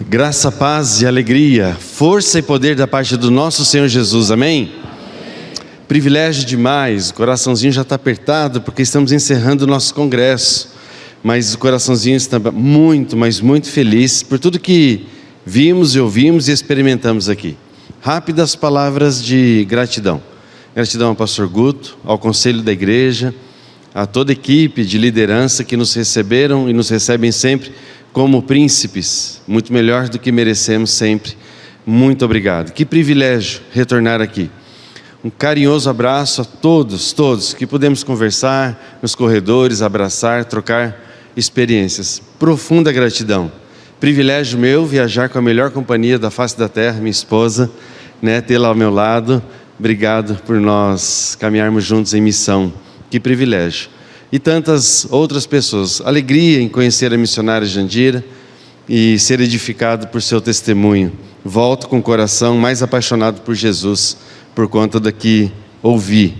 Graça, paz e alegria, força e poder da parte do nosso Senhor Jesus, amém? Privilégio demais, o coraçãozinho já está apertado porque estamos encerrando o nosso congresso, mas o coraçãozinho está muito, mas muito feliz por tudo que vimos e ouvimos e experimentamos aqui. Rápidas palavras de gratidão. Gratidão ao pastor Guto, ao conselho da igreja, a toda a equipe de liderança que nos receberam e nos recebem sempre como príncipes, muito melhor do que merecemos sempre. Muito obrigado. Que privilégio retornar aqui. Um carinhoso abraço a todos que pudemos conversar nos corredores, abraçar, trocar experiências. Profunda gratidão. Privilégio meu viajar com a melhor companhia da face da terra, minha esposa, tê-la ao meu lado. Obrigado por nós caminharmos juntos em missão. Que privilégio. E tantas outras pessoas. Alegria em conhecer a missionária Jandira e ser edificado por seu testemunho. Volto com o coração mais apaixonado por Jesus, por conta do que ouvi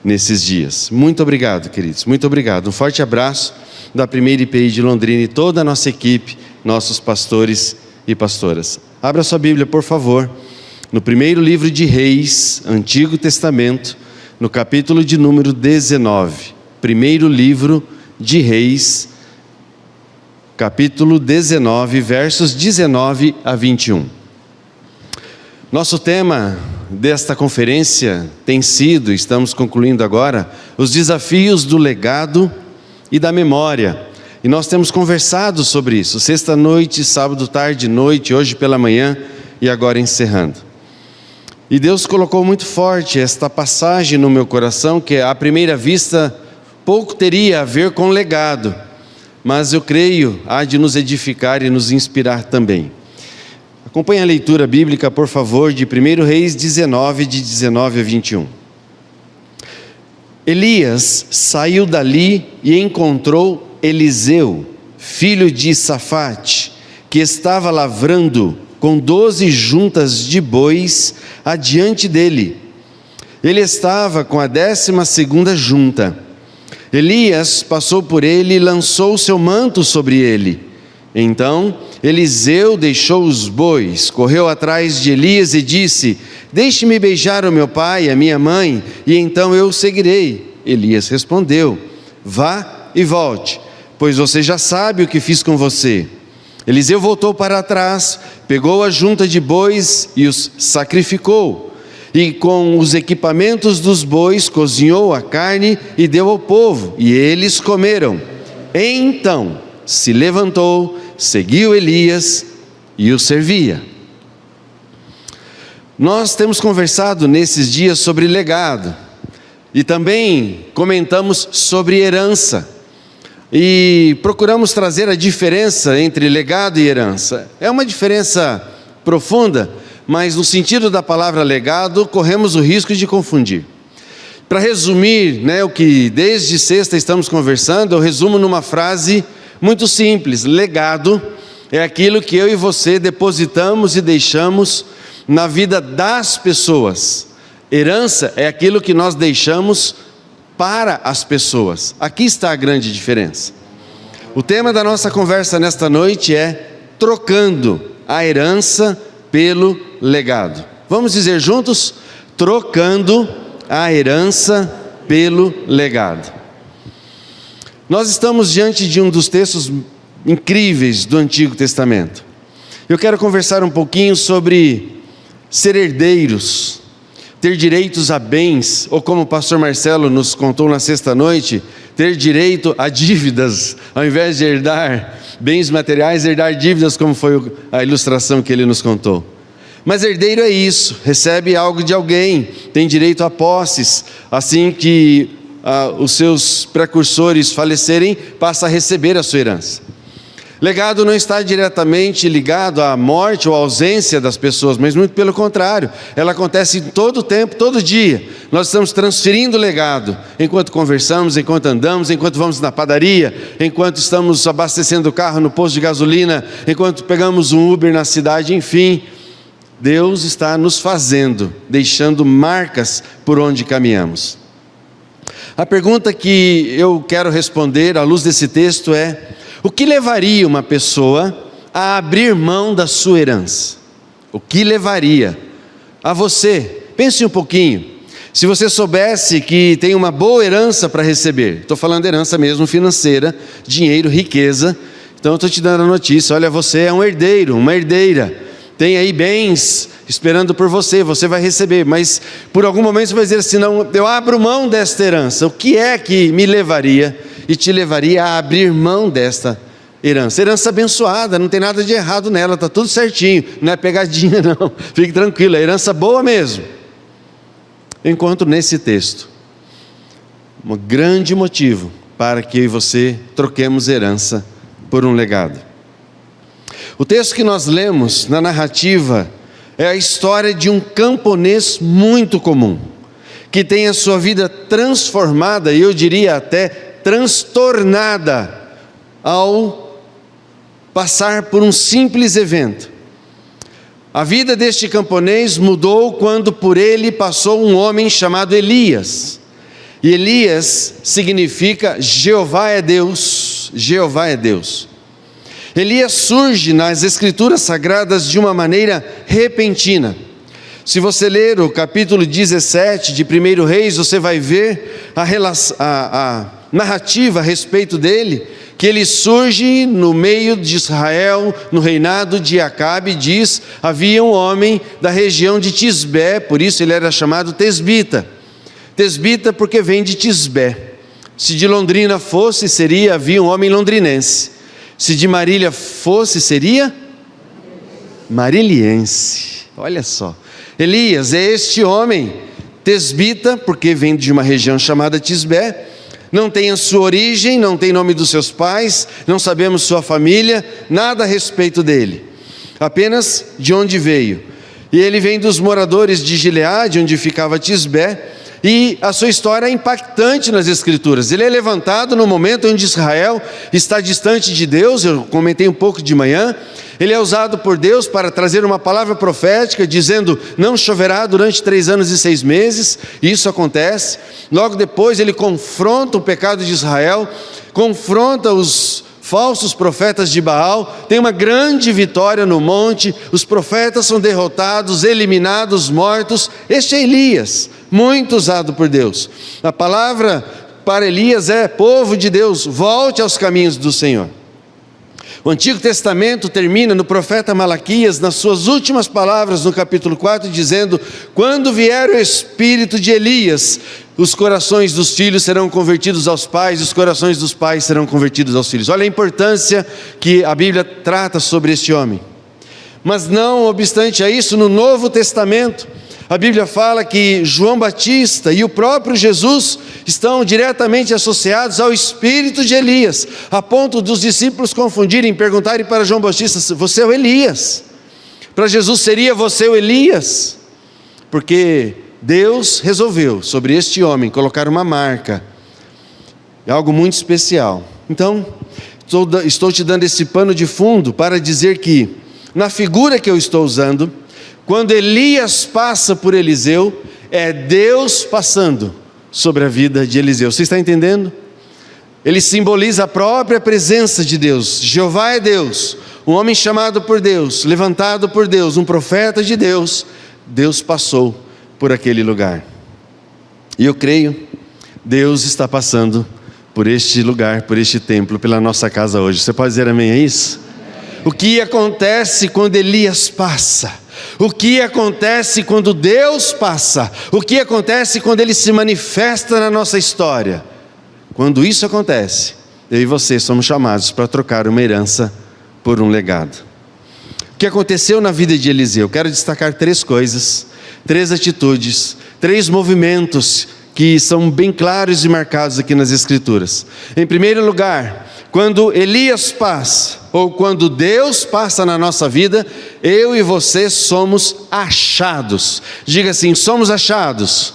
nesses dias. Muito obrigado, queridos, muito obrigado. Um forte abraço da primeira IPI de Londrina e toda a nossa equipe, nossos pastores e pastoras. Abra sua Bíblia, por favor, no primeiro livro de Reis, Antigo Testamento, no capítulo de número 19. Primeiro livro de Reis, capítulo 19, versos 19 a 21. Nosso tema desta conferência tem sido, estamos concluindo agora, os desafios do legado e da memória. E nós temos conversado sobre isso, sexta noite, sábado tarde, noite, hoje pela manhã e agora encerrando. E Deus colocou muito forte esta passagem no meu coração, que à primeira vista pouco teria a ver com legado, mas eu creio há de nos edificar e nos inspirar também. Acompanhe a leitura bíblica, por favor, de 1 Reis 19, de 19 a 21. Elias saiu dali e encontrou Eliseu, filho de Safate, que estava lavrando com 12 juntas de bois adiante dele. Ele estava com a 12ª junta. Elias passou por ele e lançou seu manto sobre ele. Então Eliseu deixou os bois, correu atrás de Elias e disse: deixe-me beijar o meu pai e a minha mãe, e então eu o seguirei. Elias respondeu: vá e volte, pois você já sabe o que fiz com você. Eliseu voltou para trás, pegou a junta de bois e os sacrificou. E com os equipamentos dos bois cozinhou a carne e deu ao povo, e eles comeram. Então se levantou, seguiu Elias e o servia. Nós temos conversado nesses dias sobre legado e também comentamos sobre herança e procuramos trazer a diferença entre legado e herança. É uma diferença profunda, mas no sentido da palavra legado, corremos o risco de confundir. Para resumir, o que desde sexta estamos conversando, eu resumo numa frase muito simples: legado é aquilo que eu e você depositamos e deixamos na vida das pessoas. Herança é aquilo que nós deixamos para as pessoas. Aqui está a grande diferença. O tema da nossa conversa nesta noite é trocando a herança pelo legado. Vamos dizer juntos: trocando a herança pelo legado. Nós estamos diante de um dos textos incríveis do Antigo Testamento. Eu quero conversar um pouquinho sobre ser herdeiros, ter direitos a bens, ou como o pastor Marcelo nos contou na sexta noite, ter direito a dívidas, ao invés de herdar bens materiais, herdar dívidas, como foi a ilustração que ele nos contou. Mas herdeiro é isso, recebe algo de alguém, tem direito a posses, assim que os seus precursores falecerem, passa a receber a sua herança. Legado não está diretamente ligado à morte ou à ausência das pessoas, mas muito pelo contrário, ela acontece em todo tempo, todo dia. Nós estamos transferindo legado, enquanto conversamos, enquanto andamos, enquanto vamos na padaria, enquanto estamos abastecendo o carro no posto de gasolina, enquanto pegamos um Uber na cidade, enfim. Deus está nos fazendo, deixando marcas por onde caminhamos. A pergunta que eu quero responder à luz desse texto é: o que levaria uma pessoa a abrir mão da sua herança? O que levaria a você? Pense um pouquinho. Se você soubesse que tem uma boa herança para receber, estou falando de herança mesmo financeira, dinheiro, riqueza, então eu estou te dando a notícia, olha, você é um herdeiro, uma herdeira, tem aí bens esperando por você, você vai receber, mas por algum momento você vai dizer assim, não, eu abro mão desta herança. O que é que me levaria e te levaria a abrir mão desta herança? Herança abençoada, não tem nada de errado nela, está tudo certinho, não é pegadinha não, fique tranquilo, é herança boa mesmo. Eu encontro nesse texto um grande motivo para que eu e você troquemos herança por um legado. O texto que nós lemos na narrativa é a história de um camponês muito comum, que tem a sua vida transformada, e eu diria até transtornada, ao passar por um simples evento. A vida deste camponês mudou quando por ele passou um homem chamado Elias. E Elias significa Jeová é Deus, Jeová é Deus. Elias surge nas Escrituras Sagradas de uma maneira repentina. Se você ler o capítulo 17 de 1 Reis, você vai ver a narrativa a respeito dele, que ele surge no meio de Israel, no reinado de Acabe. Diz, havia um homem da região de Tisbé, por isso ele era chamado Tesbita. Tesbita porque vem de Tisbé. Se de Londrina fosse, havia um homem londrinense. Se de Marília fosse, seria mariliense. Olha só. Elias é este homem, Tesbita, porque vem de uma região chamada Tisbé. Não tem a sua origem, não tem nome dos seus pais, não sabemos sua família, nada a respeito dele, apenas de onde veio. E ele vem dos moradores de Gileade, onde ficava Tisbé, e a sua história é impactante nas Escrituras. Ele é levantado no momento onde Israel está distante de Deus, eu comentei um pouco de manhã. Ele é usado por Deus para trazer uma palavra profética, dizendo, não choverá durante 3 anos e 6 meses, isso acontece. Logo depois ele confronta o pecado de Israel, confronta os falsos profetas de Baal, tem uma grande vitória no monte, os profetas são derrotados, eliminados, mortos. Este é Elias, muito usado por Deus. A palavra para Elias é, povo de Deus, volte aos caminhos do Senhor. O Antigo Testamento termina no profeta Malaquias, nas suas últimas palavras, no capítulo 4, dizendo, quando vier o espírito de Elias, os corações dos filhos serão convertidos aos pais, e os corações dos pais serão convertidos aos filhos. Olha a importância que a Bíblia trata sobre este homem. Mas não obstante a isso, no Novo Testamento, a Bíblia fala que João Batista e o próprio Jesus estão diretamente associados ao espírito de Elias, a ponto dos discípulos confundirem, perguntarem para João Batista, você é o Elias? Para Jesus seria você o Elias? Porque Deus resolveu sobre este homem colocar uma marca, algo muito especial. Então, estou te dando esse pano de fundo para dizer que, na figura que eu estou usando, quando Elias passa por Eliseu, é Deus passando sobre a vida de Eliseu. Você está entendendo? Ele simboliza a própria presença de Deus. Jeová é Deus, um homem chamado por Deus, levantado por Deus, um profeta de Deus. Deus passou por aquele lugar. E eu creio, Deus está passando por este lugar, por este templo, pela nossa casa hoje. Você pode dizer amém a isso? O que acontece quando Elias passa? O que acontece quando Deus passa? O que acontece quando Ele se manifesta na nossa história? Quando isso acontece, eu e você somos chamados para trocar uma herança por um legado. O que aconteceu na vida de Eliseu? Quero destacar 3 coisas, 3 atitudes, 3 movimentos que são bem claros e marcados aqui nas Escrituras. Em primeiro lugar, quando Elias passa, ou quando Deus passa na nossa vida, eu e você somos achados. Diga assim, somos achados.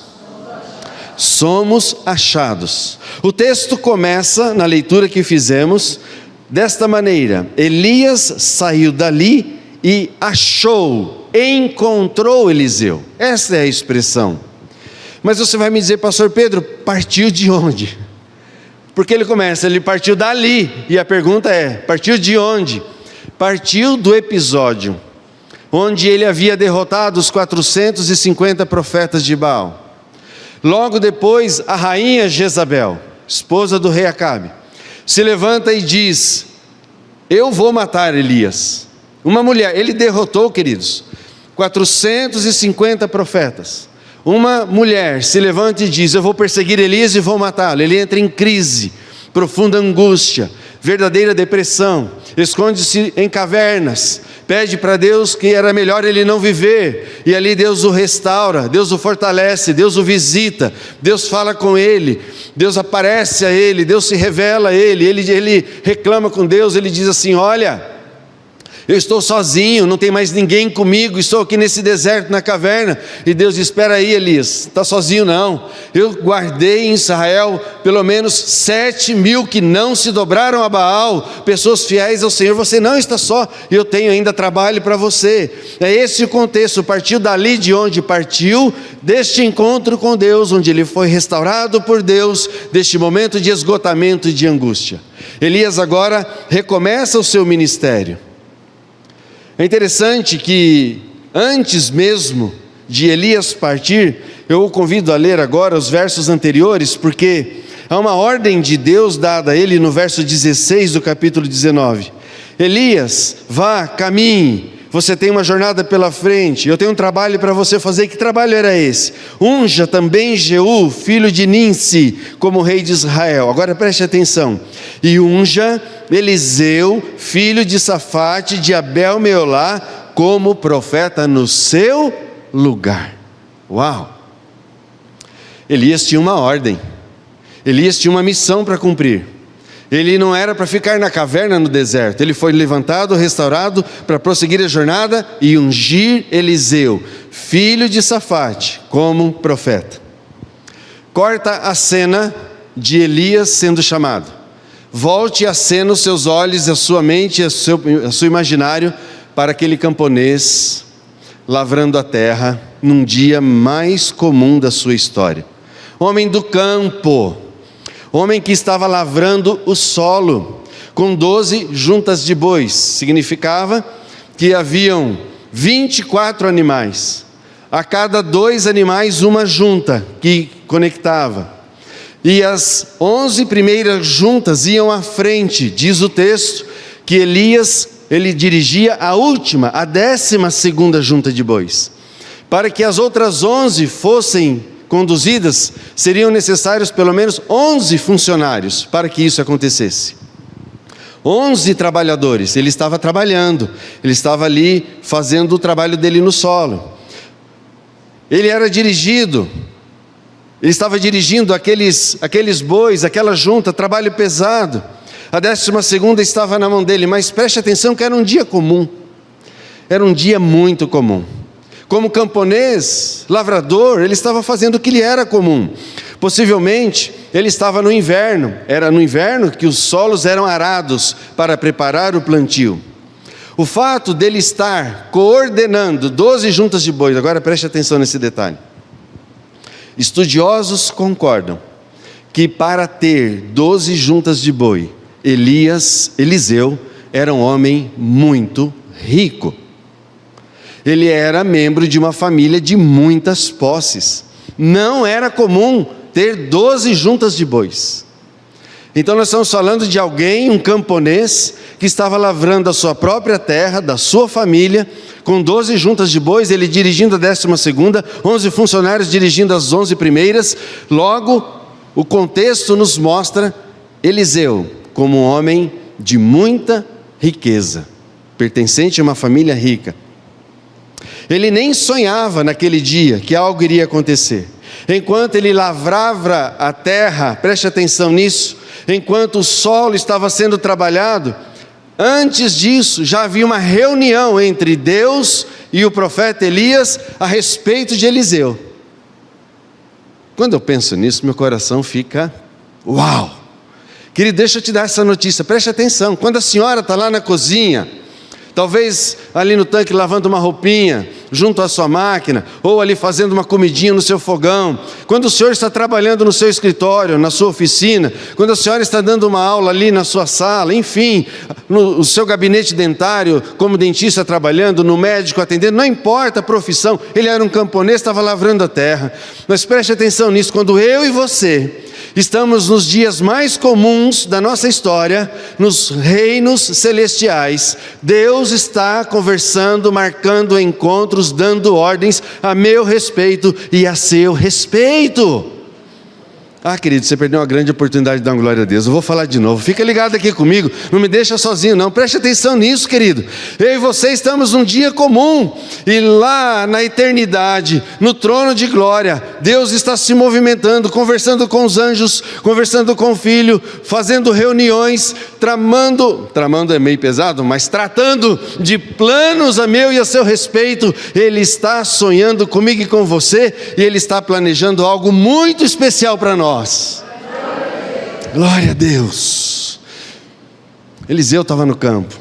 Somos achados. O texto começa, na leitura que fizemos, desta maneira: Elias saiu dali e achou, encontrou Eliseu. Essa é a expressão. Mas você vai me dizer, pastor Pedro, partiu de onde? Porque ele partiu dali, e a pergunta é, partiu de onde? partiu do episódio onde ele havia derrotado os 450 profetas de Baal. Logo depois, a rainha Jezabel, esposa do rei Acabe, se levanta e diz: eu vou matar Elias. Uma mulher, ele derrotou, queridos, 450 profetas. Uma mulher se levanta e diz: eu vou perseguir Elias e vou matá-lo. Ele entra em crise, profunda angústia, verdadeira depressão, esconde-se em cavernas, pede para Deus que era melhor ele não viver, e ali Deus o restaura, Deus o fortalece, Deus o visita, Deus fala com ele, Deus aparece a ele, Deus se revela a ele, ele reclama com Deus, ele diz assim: olha, eu estou sozinho, não tem mais ninguém comigo, estou aqui nesse deserto, na caverna. E Deus diz: espera aí, Elias, está sozinho não, eu guardei em Israel pelo menos 7.000 que não se dobraram a Baal, pessoas fiéis ao Senhor, você não está só, eu tenho ainda trabalho para você. É esse o contexto, partiu dali de onde partiu, deste encontro com Deus, onde ele foi restaurado por Deus, deste momento de esgotamento e de angústia. Elias agora recomeça o seu ministério. É interessante que antes mesmo de Elias partir, eu o convido a ler agora os versos anteriores, porque há uma ordem de Deus dada a ele no verso 16 do capítulo 19. Elias, vá, caminhe, você tem uma jornada pela frente, eu tenho um trabalho para você fazer. Que trabalho era esse? Unja também Jeú, filho de Ninsi, como rei de Israel. Agora preste atenção. E unja Eliseu, filho de Safate, de Abel-Meolá, como profeta no seu lugar. Uau! Elias tinha uma ordem, Elias tinha uma missão para cumprir. Ele não era para ficar na caverna no deserto, ele foi levantado, restaurado para prosseguir a jornada e ungir Eliseu, filho de Safate, como profeta. Corta a cena de Elias sendo chamado. Volte a cena os seus olhos, a sua mente, a seu imaginário para aquele camponês lavrando a terra num dia mais comum da sua história. Homem do campo, homem que estava lavrando o solo com 12 juntas de bois. Significava que haviam 24 animais, a cada 2 animais uma junta que conectava. E as 11 primeiras juntas iam à frente. Diz o texto que Elias, ele dirigia a última, a 12ª junta de bois. Para que as outras 11 fossem conduzidas, seriam necessários pelo menos 11 funcionários para que isso acontecesse. 11 trabalhadores, ele estava trabalhando, ele estava ali fazendo o trabalho dele no solo. Ele era dirigido, ele estava dirigindo aqueles bois, aquela junta, trabalho pesado. A 12ª estava na mão dele, mas preste atenção que era um dia comum, era um dia muito comum. Como camponês, lavrador, ele estava fazendo o que lhe era comum. Possivelmente, ele estava no inverno. Era no inverno que os solos eram arados para preparar o plantio. O fato dele estar coordenando 12 juntas de bois, agora preste atenção nesse detalhe. Estudiosos concordam que para ter 12 juntas de boi, Eliseu era um homem muito rico. Ele era membro de uma família de muitas posses. Não era comum ter 12 juntas de bois. Então nós estamos falando de alguém, um camponês, que estava lavrando a sua própria terra, da sua família, com 12 juntas de bois, ele dirigindo a 12ª, 11 funcionários dirigindo as 11 primeiras. Logo, o contexto nos mostra Eliseu como um homem de muita riqueza, pertencente a uma família rica. Ele nem sonhava naquele dia que algo iria acontecer. Enquanto ele lavrava a terra, preste atenção nisso, enquanto o solo estava sendo trabalhado, antes disso já havia uma reunião entre Deus e o profeta Elias a respeito de Eliseu. Quando eu penso nisso, meu coração fica uau! Querido, deixa eu te dar essa notícia, preste atenção. Quando a senhora está lá na cozinha, talvez ali no tanque lavando uma roupinha, junto à sua máquina, ou ali fazendo uma comidinha no seu fogão, quando o senhor está trabalhando no seu escritório, na sua oficina, quando a senhora está dando uma aula ali na sua sala, enfim, no seu gabinete dentário, como dentista trabalhando, no médico atendendo, não importa a profissão, ele era um camponês, estava lavrando a terra. Mas preste atenção nisso, quando eu e você estamos nos dias mais comuns da nossa história, nos reinos celestiais, Deus está conversando, marcando encontros, dando ordens a meu respeito e a seu respeito. Ah, querido, você perdeu uma grande oportunidade de dar uma glória a Deus. Eu vou falar de novo. Fica ligado aqui comigo. Não me deixa sozinho, não. Preste atenção nisso, querido. Eu e você estamos num dia comum. E lá na eternidade, no trono de glória, Deus está se movimentando, conversando com os anjos, conversando com o Filho, fazendo reuniões, tramando é meio pesado, mas tratando de planos a meu e a seu respeito. Ele está sonhando comigo e com você, e Ele está planejando algo muito especial para nós. Glória a Deus. Eliseu estava no campo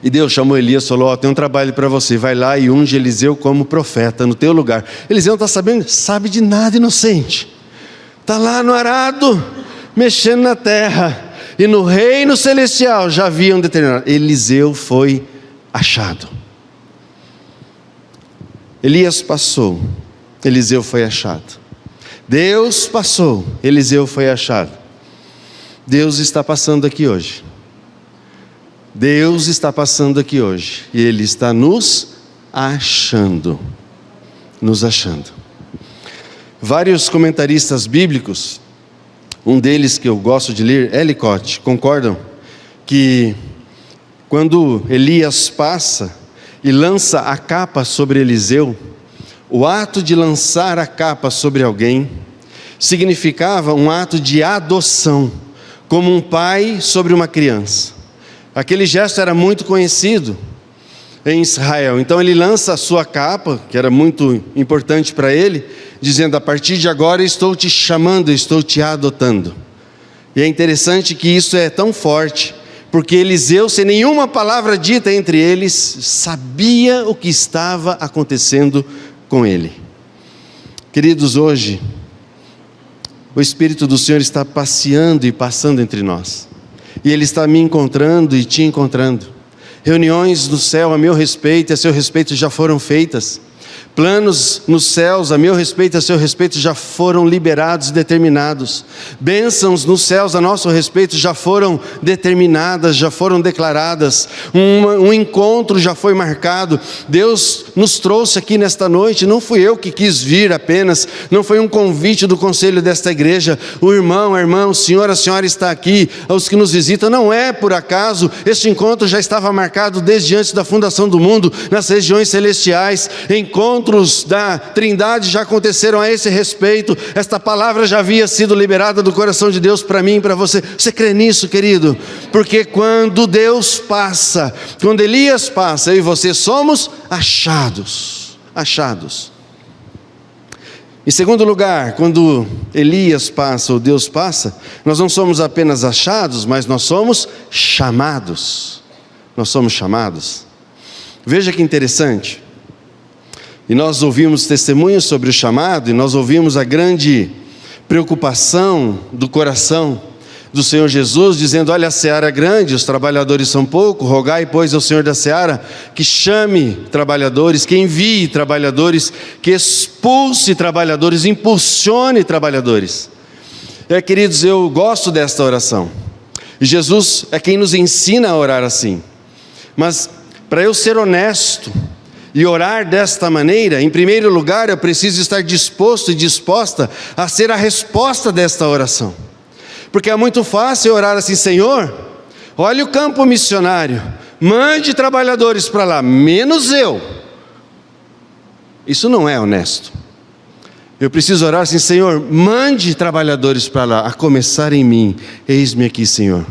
e Deus chamou Elias e falou: tem um trabalho para você, vai lá e unge Eliseu como profeta no teu lugar. Eliseu não está sabendo, sabe de nada, inocente, está lá no arado mexendo na terra, e no reino celestial já haviam determinado. Eliseu foi achado. Elias passou, Eliseu foi achado. Deus passou, Eliseu foi achado. Deus está passando aqui hoje. Deus está passando aqui hoje. E Ele está nos achando. Nos achando. Vários comentaristas bíblicos, um deles que eu gosto de ler, Ellicott, concordam que quando Elias passa e lança a capa sobre Eliseu, o ato de lançar a capa sobre alguém significava um ato de adoção, como um pai sobre uma criança. Aquele gesto era muito conhecido em Israel. Então ele lança a sua capa, que era muito importante para ele, dizendo: a partir de agora estou te chamando, estou te adotando. E é interessante que isso é tão forte, porque Eliseu, sem nenhuma palavra dita entre eles, sabia o que estava acontecendo com ele. Queridos, hoje o Espírito do Senhor está passeando e passando entre nós, e Ele está me encontrando e te encontrando. Reuniões no céu a meu respeito e a seu respeito já foram feitas. Planos nos céus a meu respeito e a seu respeito já foram liberados e determinados. Bênçãos nos céus a nosso respeito já foram determinadas, já foram declaradas. Um encontro já foi marcado. Deus nos trouxe aqui nesta noite. Não fui eu que quis vir apenas, não foi um convite do conselho desta igreja. O irmão, a irmã, o senhor, a senhora está aqui, aos que nos visitam, não é por acaso. Este encontro já estava marcado desde antes da fundação do mundo, nas regiões celestiais. Encontros da Trindade já aconteceram a esse respeito. Esta palavra já havia sido liberada do coração de Deus para mim e para você. Você crê nisso, querido? Porque quando Deus passa, quando Elias passa, eu e você somos achados. Em segundo lugar, quando Elias passa ou Deus passa, nós não somos apenas achados, mas nós somos chamados. Nós somos chamados. Veja que interessante. E nós ouvimos testemunhos sobre o chamado, e nós ouvimos a grande preocupação do coração do Senhor Jesus, dizendo: olha, a seara é grande, os trabalhadores são poucos, rogai, pois, ao Senhor da seara que chame trabalhadores, que envie trabalhadores, que expulse trabalhadores, impulsione trabalhadores. Queridos, eu gosto desta oração. Jesus é quem nos ensina a orar assim. Mas para eu ser honesto e orar desta maneira, em primeiro lugar eu preciso estar disposto e disposta a ser a resposta desta oração. Porque é muito fácil orar assim: Senhor, olha o campo missionário, mande trabalhadores para lá, menos eu. Isso não é honesto. Eu preciso orar assim: Senhor, mande trabalhadores para lá, a começar em mim. Eis-me aqui, Senhor,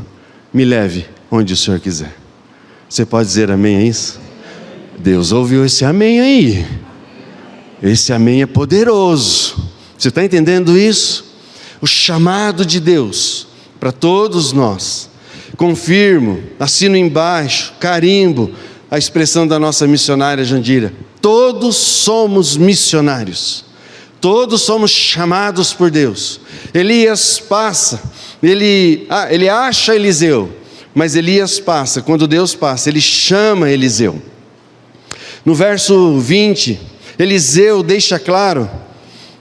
me leve onde o Senhor quiser. Você pode dizer amém a isso? Deus ouviu esse amém aí. Esse amém é poderoso. Você está entendendo isso? O chamado de Deus para todos nós. Confirmo, assino embaixo, carimbo, a expressão da nossa missionária Jandira. Todos somos missionários. Todos somos chamados por Deus. Elias passa, ele acha Eliseu, mas Elias passa. Quando Deus passa, ele chama Eliseu. No verso 20, Eliseu deixa claro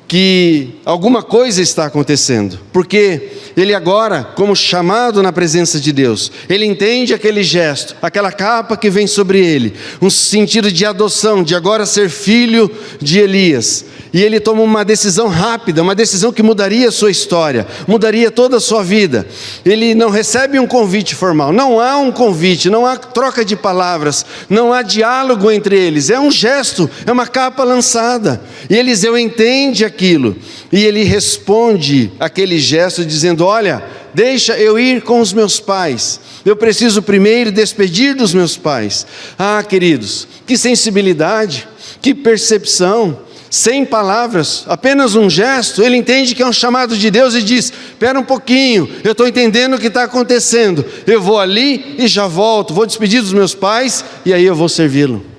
que alguma coisa está acontecendo, porque ele agora, como chamado na presença de Deus, ele entende aquele gesto, aquela capa que vem sobre ele, um sentido de adoção, de agora ser filho de Elias, e ele toma uma decisão rápida, uma decisão que mudaria a sua história, mudaria toda a sua vida. Ele não recebe um convite formal, não há um convite, não há troca de palavras, não há diálogo entre eles, é um gesto, é uma capa lançada, e Eliseu entende aquilo, e ele responde aquele gesto dizendo: olha, deixa eu ir com os meus pais, eu preciso primeiro despedir dos meus pais. Ah, queridos, que sensibilidade, que percepção, sem palavras, apenas um gesto, ele entende que é um chamado de Deus e diz: espera um pouquinho, eu estou entendendo o que está acontecendo, eu vou ali e já volto, vou despedir dos meus pais e aí eu vou servi-lo.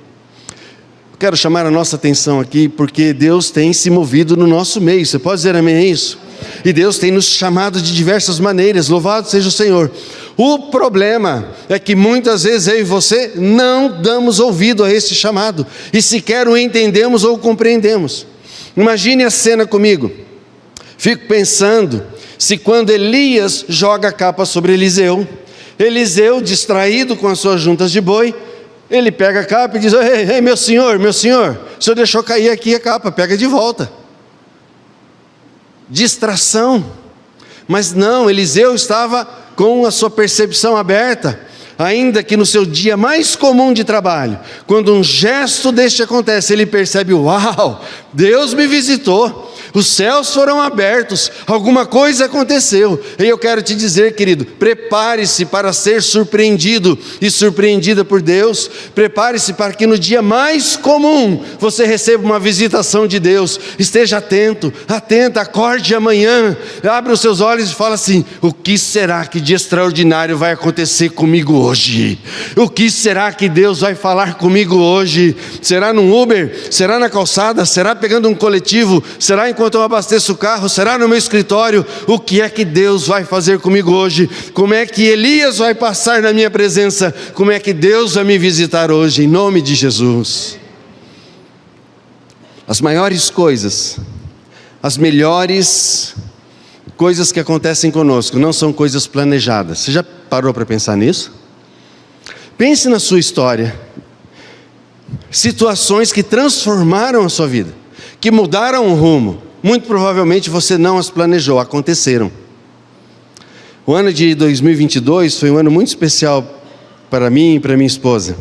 Quero chamar a nossa atenção aqui, porque Deus tem se movido no nosso meio, você pode dizer amém a isso? E Deus tem nos chamado de diversas maneiras, louvado seja o Senhor. O problema é que muitas vezes eu e você não damos ouvido a esse chamado, e sequer o entendemos ou o compreendemos. Imagine a cena comigo, fico pensando, se quando Elias joga a capa sobre Eliseu, Eliseu, distraído com as suas juntas de boi, ele pega a capa e diz: ei, meu senhor, o senhor deixou cair aqui a capa, pega de volta. Distração. Mas não, Eliseu estava com a sua percepção aberta, ainda que no seu dia mais comum de trabalho, quando um gesto deste acontece, ele percebe: uau, Deus me visitou, os céus foram abertos, alguma coisa aconteceu. E eu quero te dizer, querido, prepare-se para ser surpreendido e surpreendida por Deus. Prepare-se para que no dia mais comum você receba uma visitação de Deus. Esteja atento, atenta, acorde amanhã, abre os seus olhos e fala assim: o que será que de extraordinário vai acontecer comigo hoje? O que será que Deus vai falar comigo hoje? Será num Uber? Será na calçada? Será pegando um coletivo? Será enquanto eu abasteço o carro? Será no meu escritório? O que é que Deus vai fazer comigo hoje? Como é que Elias vai passar na minha presença? Como é que Deus vai me visitar hoje? Em nome de Jesus. As maiores coisas, as melhores coisas que acontecem conosco não são coisas planejadas. Você já parou para pensar nisso? Pense na sua história, situações que transformaram a sua vida, que mudaram o rumo. Muito provavelmente você não as planejou, aconteceram. O ano de 2022 foi um ano muito especial para mim e para minha esposa.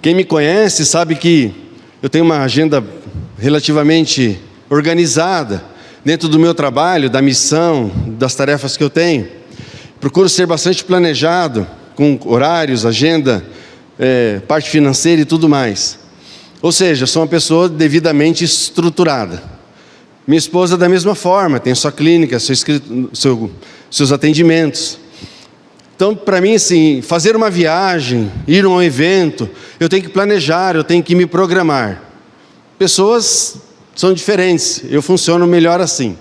Quem me conhece sabe que eu tenho uma agenda relativamente organizada dentro do meu trabalho, da missão, das tarefas que eu tenho. Procuro ser bastante planejado, com horários, agenda, parte financeira e tudo mais. Ou seja, sou uma pessoa devidamente estruturada. Minha esposa da mesma forma, tem sua clínica, seus atendimentos. Então, para mim, assim, fazer uma viagem, ir a um evento, eu tenho que planejar, eu tenho que me programar. Pessoas são diferentes, eu funciono melhor assim.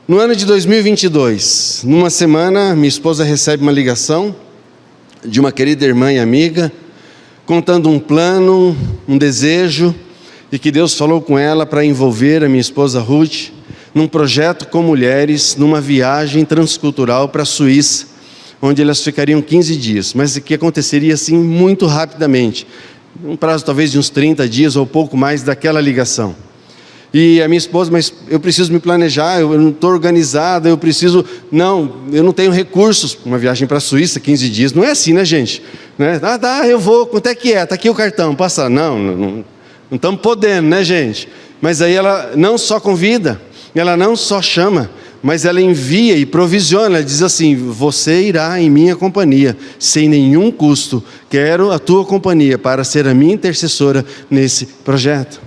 No ano de 2022, numa semana, minha esposa recebe uma ligação de uma querida irmã e amiga, contando um plano, um desejo, e que Deus falou com ela para envolver a minha esposa Ruth num projeto com mulheres, numa viagem transcultural para a Suíça, onde elas ficariam 15 dias, mas que aconteceria assim muito rapidamente, um prazo talvez de uns 30 dias ou pouco mais daquela ligação. E a minha esposa: mas eu preciso me planejar, eu não estou organizada, eu não tenho recursos. Uma viagem para a Suíça, 15 dias, não é assim, né, gente? Né? Eu vou, quanto é que é? Está aqui o cartão, passa. Não estamos podendo, né, gente? Mas aí ela não só convida, ela não só chama, mas ela envia e provisiona. Ela diz assim: você irá em minha companhia, sem nenhum custo, quero a tua companhia para ser a minha intercessora nesse projeto.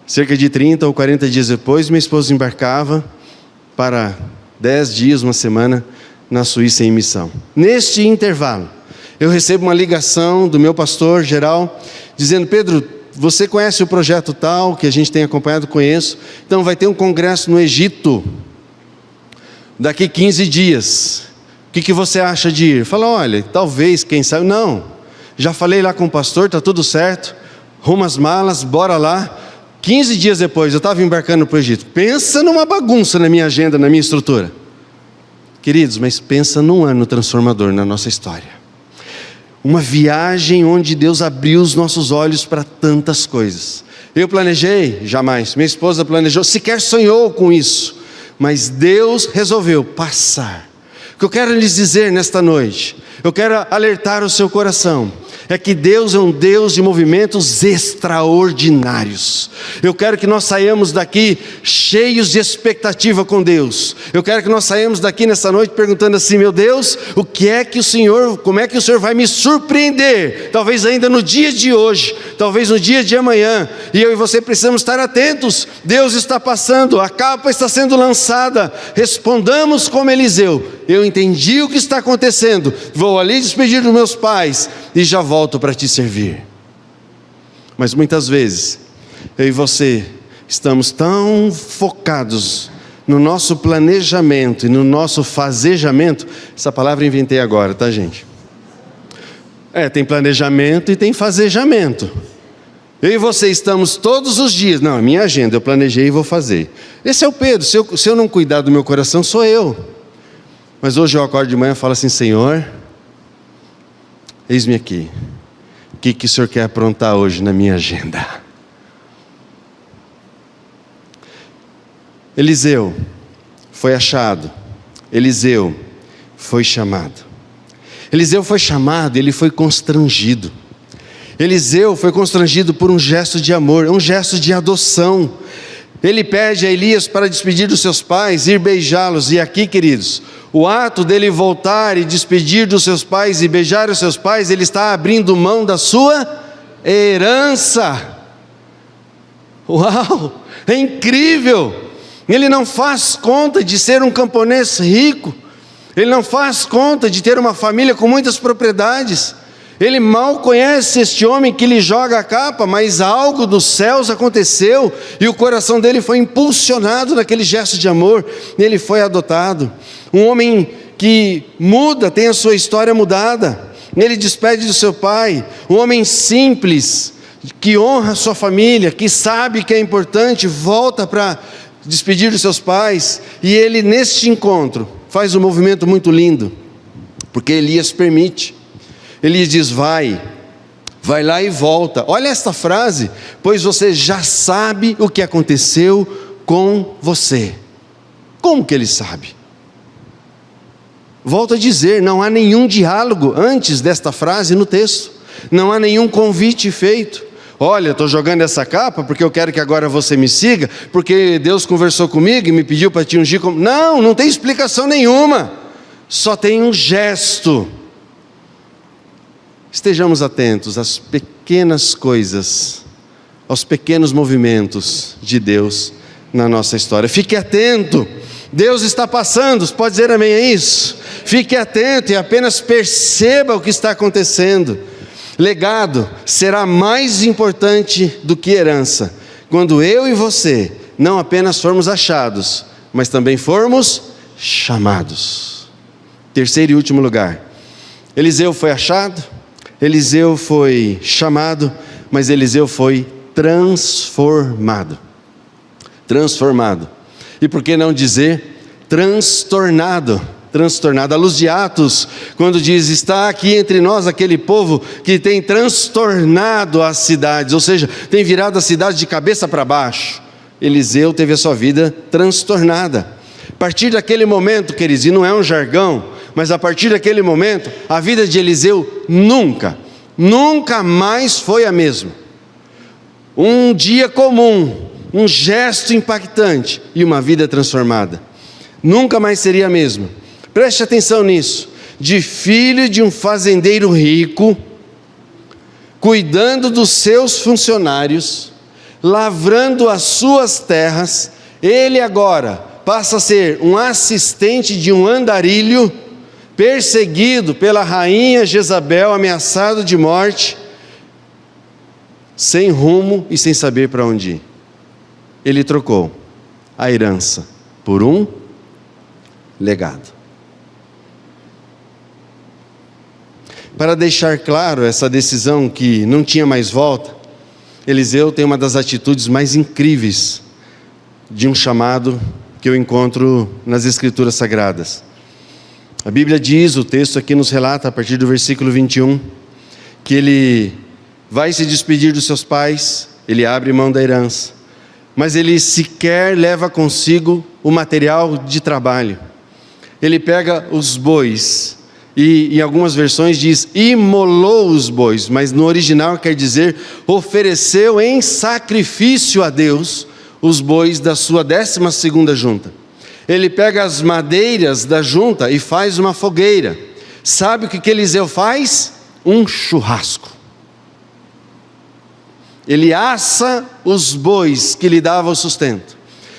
Cerca de 30 ou 40 dias depois, minha esposa embarcava para 10 dias, uma semana, na Suíça em missão. Neste intervalo, eu recebo uma ligação do meu pastor geral, dizendo: Pedro, você conhece o projeto tal, que a gente tem acompanhado? Conheço. Então vai ter um congresso no Egito, daqui 15 dias. O que você acha de ir? Fala: olha, talvez, quem sabe. Não, já falei lá com o pastor, está tudo certo. Arruma as malas, bora lá. 15 dias depois, eu estava embarcando para o Egito. Pensa numa bagunça na minha agenda, na minha estrutura. Queridos, mas pensa num ano transformador na nossa história. Uma viagem onde Deus abriu os nossos olhos para tantas coisas. Eu planejei? Jamais. Minha esposa planejou, sequer sonhou com isso. Mas Deus resolveu passar. O que eu quero lhes dizer nesta noite, eu quero alertar o seu coração, é que Deus é um Deus de movimentos extraordinários. Eu quero que nós saiamos daqui cheios de expectativa com Deus. Eu quero que nós saiamos daqui nessa noite perguntando assim: meu Deus, como é que o Senhor vai me surpreender? Talvez ainda no dia de hoje, talvez no dia de amanhã. E eu e você precisamos estar atentos. Deus está passando, a capa está sendo lançada. Respondamos como Eliseu: eu entendi o que está acontecendo, vou ali despedir dos meus pais e já volto para te servir. Mas muitas vezes, eu e você estamos tão focados no nosso planejamento e no nosso fazejamento. Essa palavra eu inventei agora, tá, gente? Tem planejamento e tem fazejamento. Eu e você estamos todos os dias: não, a minha agenda, eu planejei e vou fazer. Esse é o Pedro. Se eu não cuidar do meu coração, sou eu. Mas hoje eu acordo de manhã e falo assim: Senhor, eis-me aqui. O que o Senhor quer aprontar hoje na minha agenda? Eliseu foi achado. Eliseu foi chamado. Eliseu foi chamado, ele foi constrangido. Eliseu foi constrangido por um gesto de amor, um gesto de adoção. Ele pede a Elias para despedir dos seus pais, ir beijá-los. E aqui, queridos, o ato dele voltar e despedir dos seus pais e beijar os seus pais, ele está abrindo mão da sua herança. Uau, é incrível! Ele não faz conta de ser um camponês rico, ele não faz conta de ter uma família com muitas propriedades. Ele mal conhece este homem que lhe joga a capa, mas algo dos céus aconteceu e o coração dele foi impulsionado naquele gesto de amor. Ele foi adotado. Um homem que muda, tem a sua história mudada. Ele despede do seu pai. Um homem simples, que honra a sua família, que sabe que é importante, volta para despedir dos seus pais. E ele, neste encontro, faz um movimento muito lindo, porque Elias permite. Ele diz: vai lá e volta. Olha esta frase: pois você já sabe o que aconteceu com você. Como que ele sabe? Volto a dizer, não há nenhum diálogo antes desta frase no texto. Não há nenhum convite feito. Olha, estou jogando essa capa porque eu quero que agora você me siga, porque Deus conversou comigo e me pediu para te ungir como... Não tem explicação nenhuma. Só tem um gesto. Estejamos atentos às pequenas coisas, aos pequenos movimentos de Deus na nossa história. Fique atento, Deus está passando, pode dizer amém a isso? Fique atento e apenas perceba o que está acontecendo. Legado será mais importante do que herança, quando eu e você não apenas formos achados, mas também formos chamados. Terceiro e último lugar, Eliseu foi achado, Eliseu foi chamado, mas Eliseu foi transformado. Transformado. E por que não dizer transtornado? Transtornado. À luz de Atos, quando diz: está aqui entre nós aquele povo que tem transtornado as cidades, ou seja, tem virado a cidade de cabeça para baixo. Eliseu teve a sua vida transtornada. A partir daquele momento, queridos, e não é um jargão, mas a partir daquele momento, a vida de Eliseu nunca mais foi a mesma. Um dia comum, um gesto impactante e uma vida transformada. Nunca mais seria a mesma. Preste atenção nisso. De filho de um fazendeiro rico, cuidando dos seus funcionários, lavrando as suas terras, ele agora passa a ser um assistente de um andarilho, perseguido pela rainha Jezabel, ameaçado de morte, sem rumo e sem saber para onde ir. Ele trocou a herança por um legado. Para deixar claro essa decisão que não tinha mais volta, Eliseu tem uma das atitudes mais incríveis de um chamado que eu encontro nas Escrituras Sagradas. A Bíblia diz, o texto aqui nos relata, a partir do versículo 21, que ele vai se despedir dos seus pais, ele abre mão da herança, mas ele sequer leva consigo o material de trabalho. Ele pega os bois, e em algumas versões diz, imolou os bois, mas no original quer dizer, ofereceu em sacrifício a Deus os bois da sua 12ª junta. Ele pega as madeiras da junta e faz uma fogueira. Sabe o que Eliseu faz? Um churrasco. Ele assa os bois que lhe davam o sustento.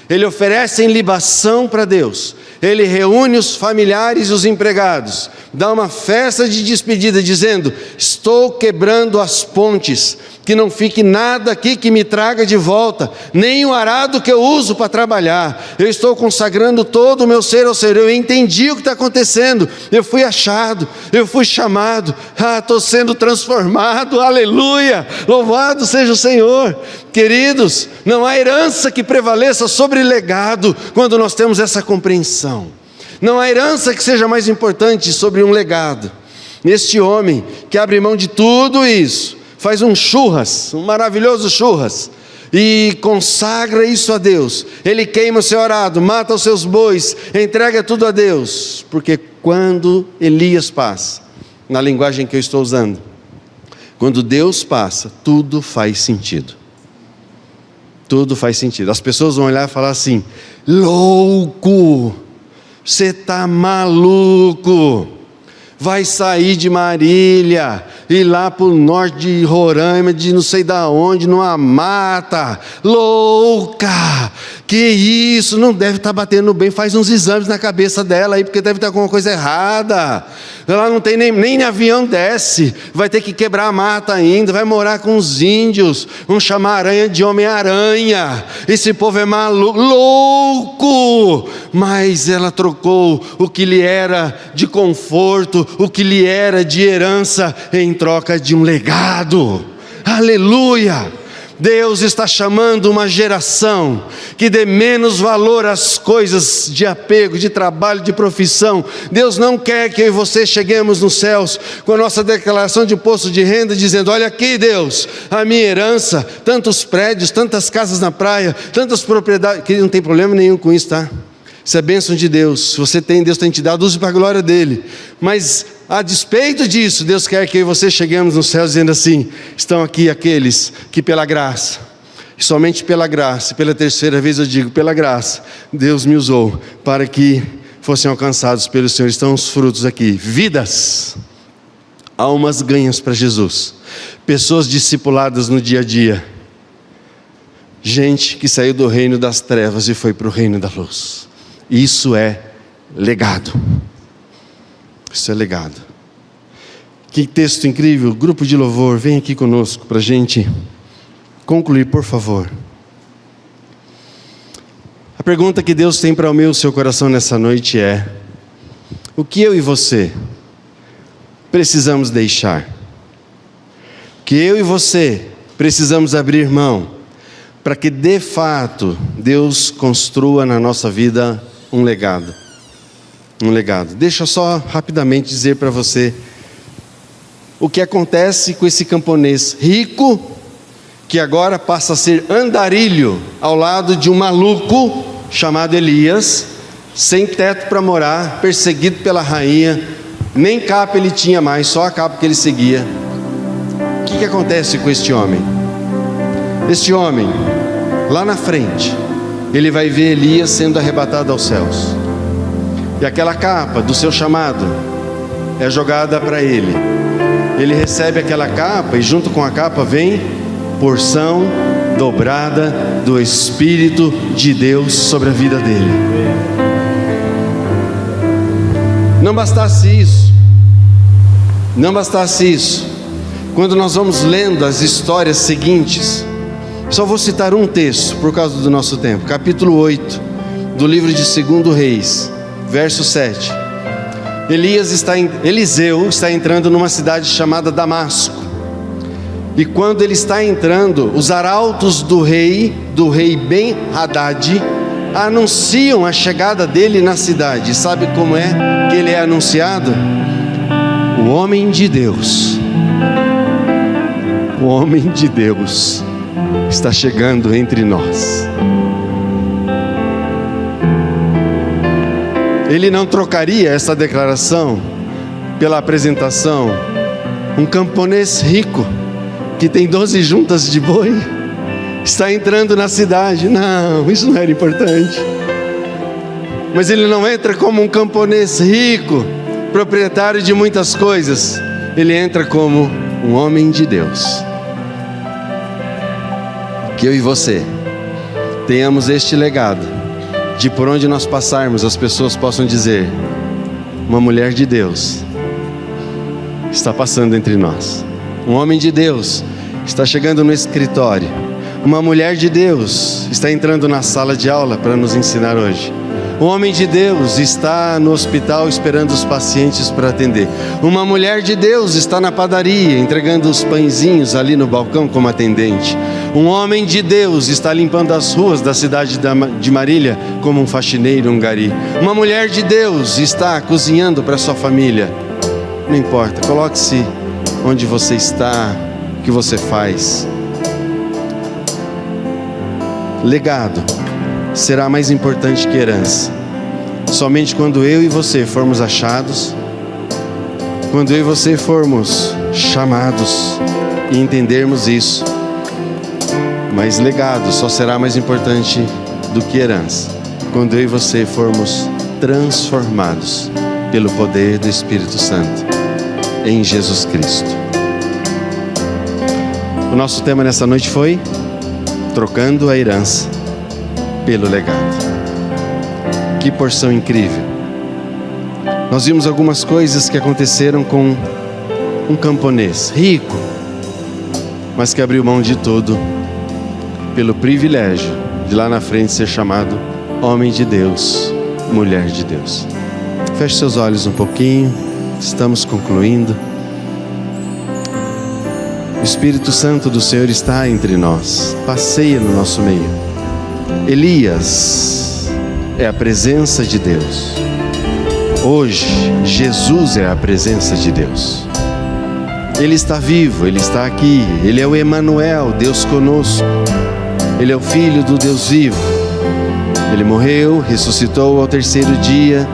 Ele oferece em libação para Deus. Ele reúne os familiares e os empregados, dá uma festa de despedida, dizendo, estou quebrando as pontes, que não fique nada aqui que me traga de volta, nem o arado que eu uso para trabalhar. Eu estou consagrando todo o meu ser ao Senhor. Eu entendi o que está acontecendo, eu fui achado, eu fui chamado, estou sendo transformado, aleluia, louvado seja o Senhor. Queridos, não há herança que prevaleça sobre legado, quando nós temos essa compreensão. Não há herança que seja mais importante sobre um legado. Este homem que abre mão de tudo isso, faz um churras, um maravilhoso churras, e consagra isso a Deus. Ele queima o seu arado, mata os seus bois, entrega tudo a Deus, porque quando Elias passa, na linguagem que eu estou usando, quando Deus passa, tudo faz sentido. Tudo faz sentido. As pessoas vão olhar e falar assim, louco, você está maluco, vai sair de Marília, ir lá para o norte de Roraima, de não sei da onde, numa mata, louca, que isso, não deve estar batendo bem, faz uns exames na cabeça dela aí, porque deve estar com alguma coisa errada, ela não tem nem avião desce, vai ter que quebrar a mata ainda, vai morar com os índios, vão chamar a aranha de Homem-Aranha, esse povo é maluco, louco, mas ela trocou o que lhe era de conforto, o que lhe era de herança, em troca de um legado, aleluia. Deus está chamando uma geração que dê menos valor às coisas de apego, de trabalho, de profissão. Deus não quer que eu e você cheguemos nos céus com a nossa declaração de imposto de renda, dizendo, olha aqui Deus, a minha herança, tantos prédios, tantas casas na praia, tantas propriedades, que não tem problema nenhum com isso, tá? Isso é bênção de Deus, se você tem, Deus tem te dado, use para a glória dele, mas a despeito disso, Deus quer que eu e você cheguemos no céu dizendo assim, estão aqui aqueles que pela graça, e somente pela graça, pela terceira vez eu digo, pela graça, Deus me usou para que fossem alcançados pelo Senhor. Estão os frutos aqui, vidas, almas ganhas para Jesus, pessoas discipuladas no dia a dia, gente que saiu do reino das trevas e foi para o reino da luz. Isso é legado. Isso é legado. Que texto incrível. Grupo de louvor, vem aqui conosco para a gente concluir, por favor. A pergunta que Deus tem para o meu e o seu coração nessa noite é: o que eu e você precisamos deixar? O que eu e você precisamos abrir mão para que de fato Deus construa na nossa vida um legado? Um legado. Deixa eu só rapidamente dizer para você o que acontece com esse camponês rico, que agora passa a ser andarilho ao lado de um maluco chamado Elias, sem teto para morar, perseguido pela rainha, nem capa ele tinha mais, só a capa que ele seguia. O que acontece com este homem? Este homem, lá na frente, ele vai ver Elias sendo arrebatado aos céus, e aquela capa do seu chamado é jogada para ele. Ele recebe aquela capa, e junto com a capa vem porção dobrada do Espírito de Deus sobre a vida dele. Não bastasse isso, quando nós vamos lendo as histórias seguintes, só vou citar um texto por causa do nosso tempo, capítulo 8 do livro de 2 Reis, verso 7. Eliseu está entrando numa cidade chamada Damasco, e quando ele está entrando, os arautos do rei Ben-Hadad, anunciam a chegada dele na cidade. Sabe como é que ele é anunciado? O homem de Deus está chegando entre nós. Ele não trocaria essa declaração pela apresentação. Um camponês rico que tem 12 juntas de boi está entrando na cidade. Não, isso não era importante. Mas ele não entra como um camponês rico, proprietário de muitas coisas. Ele entra como um homem de Deus. Que eu e você tenhamos este legado, de por onde nós passarmos as pessoas possam dizer: uma mulher de Deus está passando entre nós. Um homem de Deus está chegando no escritório. Uma mulher de Deus está entrando na sala de aula para nos ensinar hoje. Um homem de Deus está no hospital esperando os pacientes para atender. Uma mulher de Deus está na padaria entregando os pãezinhos ali no balcão como atendente. Um homem de Deus está limpando as ruas da cidade de Marília como um faxineiro, um gari. Uma mulher de Deus está cozinhando para sua família. Não importa, coloque-se onde você está, o que você faz. Legado será mais importante que herança. Somente quando eu e você formos achados, quando eu e você formos chamados e entendermos isso. Mas legado só será mais importante do que herança quando eu e você formos transformados pelo poder do Espírito Santo em Jesus Cristo. O nosso tema nessa noite foi trocando a herança pelo legado. Que porção incrível! Nós vimos algumas coisas que aconteceram com um camponês rico, mas que abriu mão de tudo pelo privilégio de lá na frente ser chamado homem de Deus, mulher de Deus. Feche seus olhos um pouquinho, estamos concluindo. O Espírito Santo do Senhor está entre nós, passeia no nosso meio. Elias é a presença de Deus. Hoje, Jesus é a presença de Deus. Ele está vivo, Ele está aqui. Ele é o Emanuel, Deus conosco. Ele é o Filho do Deus vivo. Ele morreu, ressuscitou ao terceiro dia,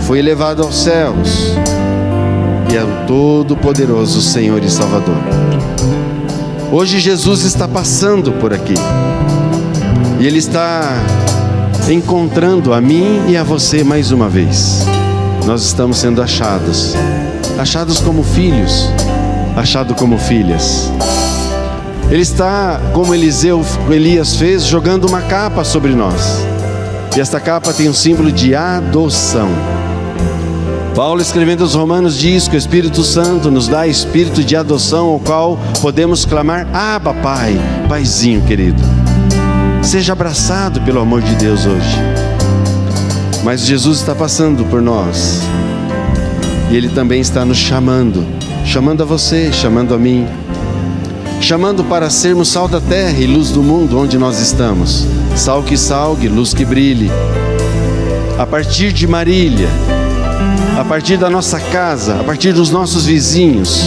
foi elevado aos céus e é o Todo-Poderoso Senhor e Salvador. Hoje Jesus está passando por aqui e Ele está encontrando a mim e a você mais uma vez. Nós estamos sendo achados como filhos, achados como filhas. Ele está, como Elias fez, jogando uma capa sobre nós. E esta capa tem um símbolo de adoção. Paulo, escrevendo aos Romanos, diz que o Espírito Santo nos dá espírito de adoção, ao qual podemos clamar: Abba, Pai, Paizinho querido. Seja abraçado pelo amor de Deus hoje. Mas Jesus está passando por nós. E Ele também está nos chamando a você, chamando a mim. Chamando para sermos sal da terra e luz do mundo onde nós estamos. Sal que salgue, luz que brilhe. A partir de Marília, a partir da nossa casa, a partir dos nossos vizinhos.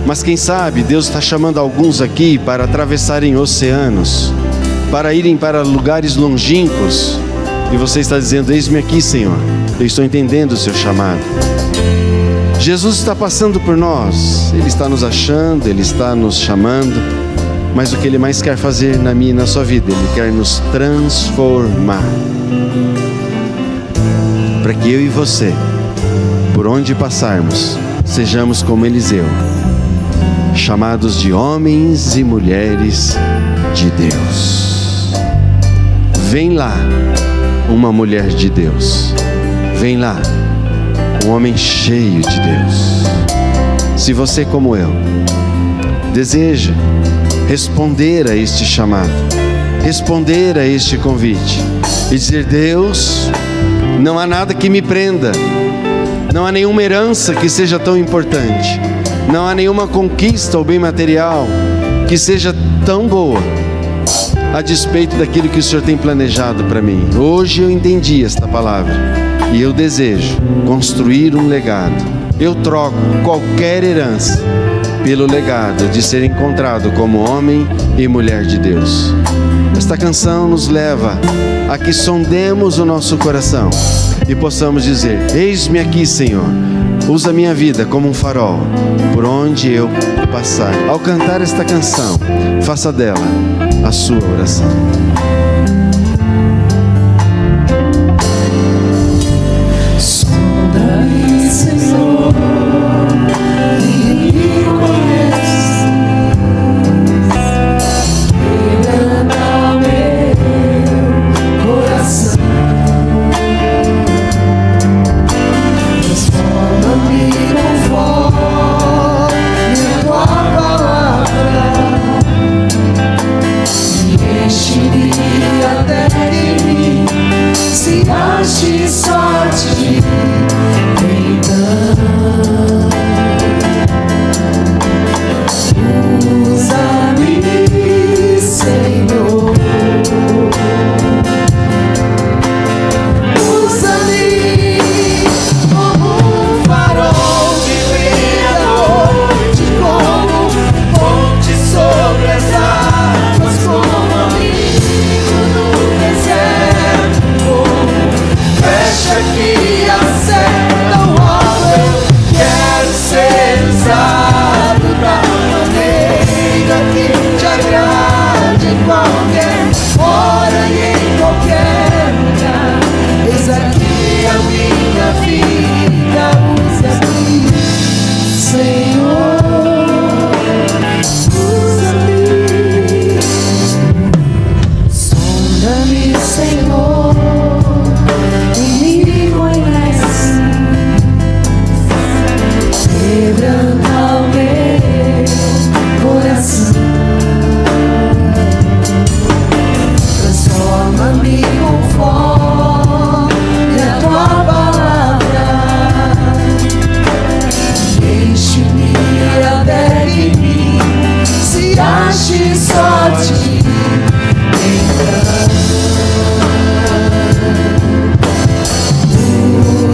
Mas quem sabe Deus está chamando alguns aqui para atravessarem oceanos, para irem para lugares longínquos. E você está dizendo: eis-me aqui, Senhor, eu estou entendendo o seu chamado. Jesus está passando por nós, Ele está nos achando, Ele está nos chamando, mas o que Ele mais quer fazer na minha e na sua vida, Ele quer nos transformar, para que eu e você, por onde passarmos, sejamos como Eliseu, chamados de homens e mulheres de Deus. Vem lá, uma mulher de Deus, vem lá, um homem cheio de Deus. Se você, como eu, deseja responder a este chamado, responder a este convite e dizer: Deus, não há nada que me prenda, não há nenhuma herança que seja tão importante, não há nenhuma conquista ou bem material que seja tão boa a despeito daquilo que o Senhor tem planejado para mim. Hoje eu entendi esta palavra e eu desejo construir um legado. Eu troco qualquer herança pelo legado de ser encontrado como homem e mulher de Deus. Esta canção nos leva a que sondemos o nosso coração e possamos dizer: eis-me aqui, Senhor, usa minha vida como um farol por onde eu passar. Ao cantar esta canção, faça dela a sua oração. Sonda-me, Senhor, e me conhece. Quebranta o meu coração. Transforma-me conforme a tua palavra. Me enche-me até em mim, se ache só de ti. Usa-me, Senhor. Usa-me como um farol que brilha à noite, como ponte sobre as águas, como amigo no deserto, como flecha que acerta o alvo. Eu quero ser usado da maneira que te agrade, em qualquer hora e em qualquer lugar. Eis aqui a minha vida, usa-me, Senhor. Usa-me, sonda-me, Senhor, e me conhece. Quebranta o meu coração. Transforma-me conforme a tua palavra. Enche-me até em mim, se ache só de ti.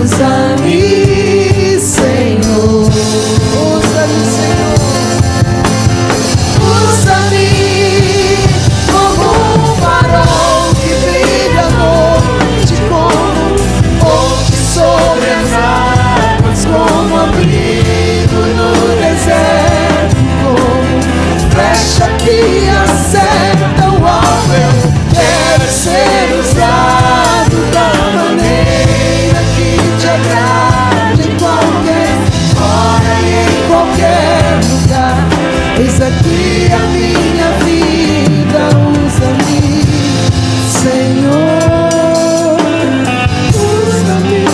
Usa-me, Senhor. Usa-me, Senhor. Usa-me como um farol que brilha à noite, como ponte sobre as águas, como abrigo no deserto, como flecha que acerta o alvo. Eu quero ser usado da maneira que te agrade, em qualquer hora e em qualquer lugar. Eis aqui a minha vida, usa-me, Senhor. Usa-me,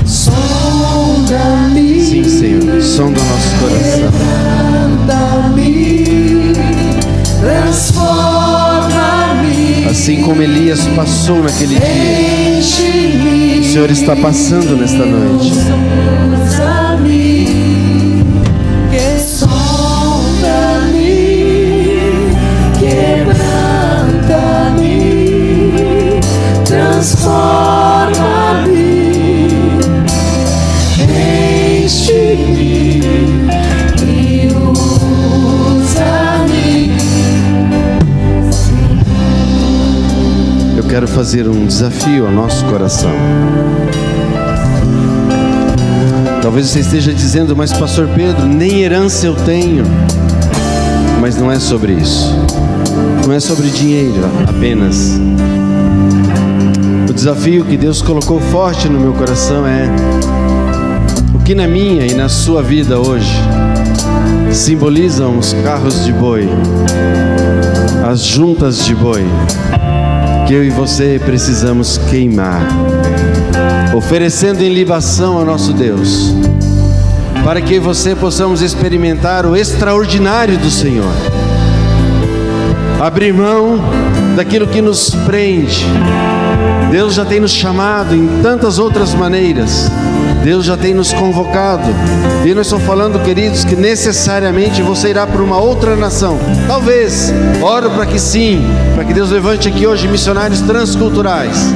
sonda-me. Sim, Senhor, sonda o nosso coração. Quebranta-me, transforma-me. Assim como Elias passou naquele dia, Enche-me, o Senhor está passando nesta noite. usa-me, sonda-me, quebranta-me, transforma-me, enche-me e usa-me. Eu quero fazer um desafio ao nosso coração. Talvez você esteja dizendo: mas pastor Pedro, nem herança eu tenho. Mas não é sobre isso. Não é sobre dinheiro apenas. O desafio que Deus colocou forte no meu coração é: o que na minha e na sua vida hoje simbolizam os carros de boi, as juntas de boi, que eu e você precisamos queimar, oferecendo em libação ao nosso Deus, para que você possamos experimentar o extraordinário do Senhor. Abrir mão daquilo que nos prende. Deus já tem nos chamado em tantas outras maneiras. Deus já tem nos convocado. E não estou falando, queridos, que necessariamente você irá para uma outra nação. Talvez, oro para que sim, para que Deus levante aqui hoje missionários transculturais.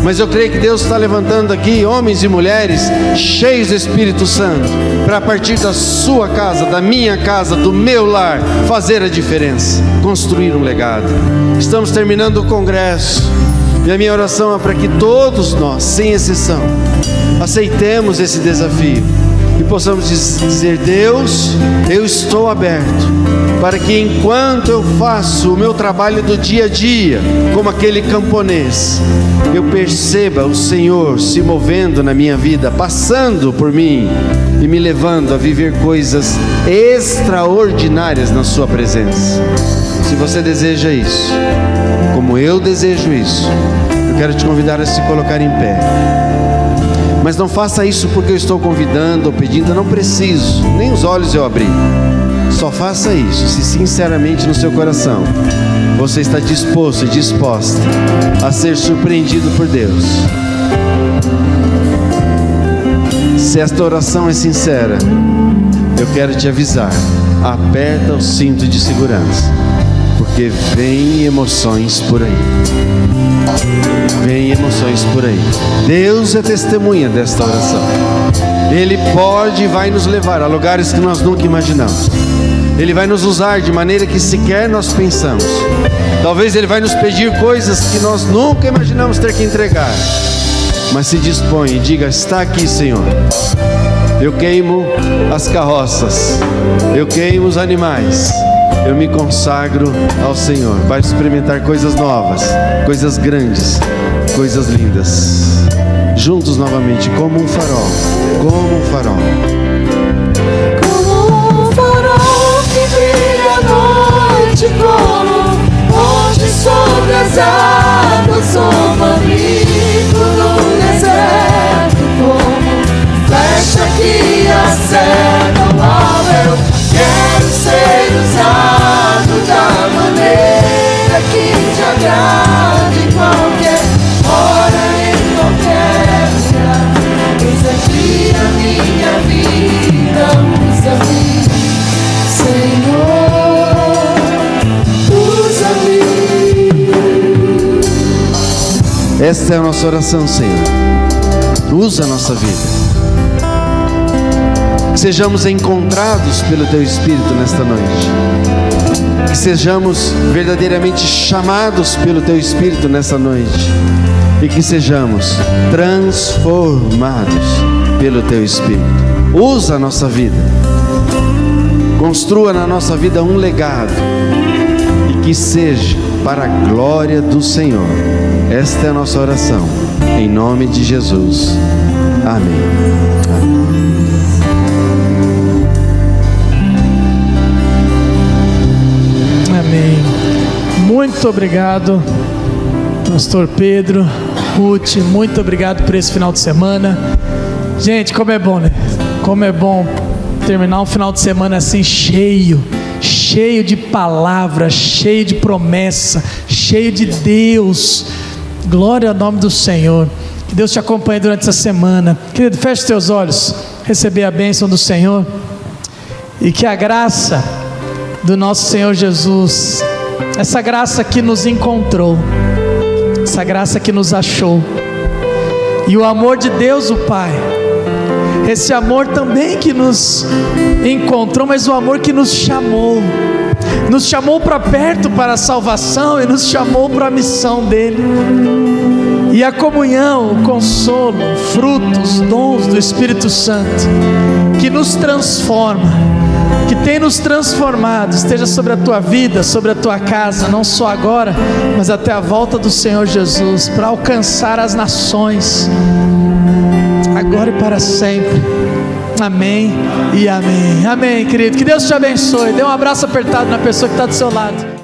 Mas eu creio que Deus está levantando aqui homens e mulheres cheios do Espírito Santo, para a partir da sua casa, da minha casa, do meu lar, fazer a diferença, construir um legado. Estamos terminando o congresso, e a minha oração é para que todos nós, sem exceção, aceitemos esse desafio e possamos dizer: Deus, eu estou aberto para que enquanto eu faço o meu trabalho do dia a dia, como aquele camponês, eu perceba o Senhor se movendo na minha vida, passando por mim e me levando a viver coisas extraordinárias na sua presença. Se você deseja isso, como eu desejo isso, eu quero te convidar a se colocar em pé. Mas não faça isso porque eu estou convidando ou pedindo, eu não preciso, nem os olhos eu abri. Só faça isso se sinceramente no seu coração você está disposto e disposta a ser surpreendido por Deus. Se esta oração é sincera, eu quero te avisar: aperta o cinto de segurança, porque vem emoções por aí. Vem emoções por aí. Deus é testemunha desta oração. Ele pode e vai nos levar a lugares que nós nunca imaginamos. Ele vai nos usar de maneira que sequer nós pensamos. Talvez Ele vai nos pedir coisas que nós nunca imaginamos ter que entregar. Mas se dispõe e diga: está aqui, Senhor. Eu queimo as carroças, eu queimo os animais, eu me consagro ao Senhor. Vai experimentar coisas novas, coisas grandes, coisas lindas. Juntos novamente, como um farol, como um farol. Como um farol que brilha à noite, como onde sobre as águas, como abrigo no deserto, como flecha que acerta o alvo. Eu quero ser usado da maneira que te agrade, em qualquer hora, em qualquer lugar. Eis aqui a minha vida, usa-me, Senhor, usa-me. Esta é a nossa oração, Senhor. Usa a nossa vida. Que sejamos encontrados pelo Teu Espírito nesta noite. Que sejamos verdadeiramente chamados pelo Teu Espírito nesta noite. E que sejamos transformados pelo Teu Espírito. Usa a nossa vida. Construa na nossa vida um legado. E que seja para a glória do Senhor. Esta é a nossa oração. Em nome de Jesus. Amém. Amém. Amém. Muito obrigado, Pastor Pedro, Ruth, muito obrigado por esse final de semana. Gente, como é bom, né? Como é bom terminar um final de semana assim cheio de palavra, cheio de promessa, cheio de Deus. Glória ao nome do Senhor. Que Deus te acompanhe durante essa semana. Querido, feche os teus olhos, receber a bênção do Senhor, e que a graça do nosso Senhor Jesus, essa graça que nos encontrou, essa graça que nos achou, e o amor de Deus o Pai, esse amor também que nos encontrou, mas o amor que nos chamou para perto, para a salvação, e nos chamou para a missão dele, e a comunhão, o consolo, frutos, dons do Espírito Santo, que nos transforma, que tem nos transformado, esteja sobre a tua vida, sobre a tua casa, não só agora, mas até a volta do Senhor Jesus, para alcançar as nações, agora e para sempre. Amém e amém. Amém, querido. Que Deus te abençoe. Dê um abraço apertado na pessoa que está do seu lado.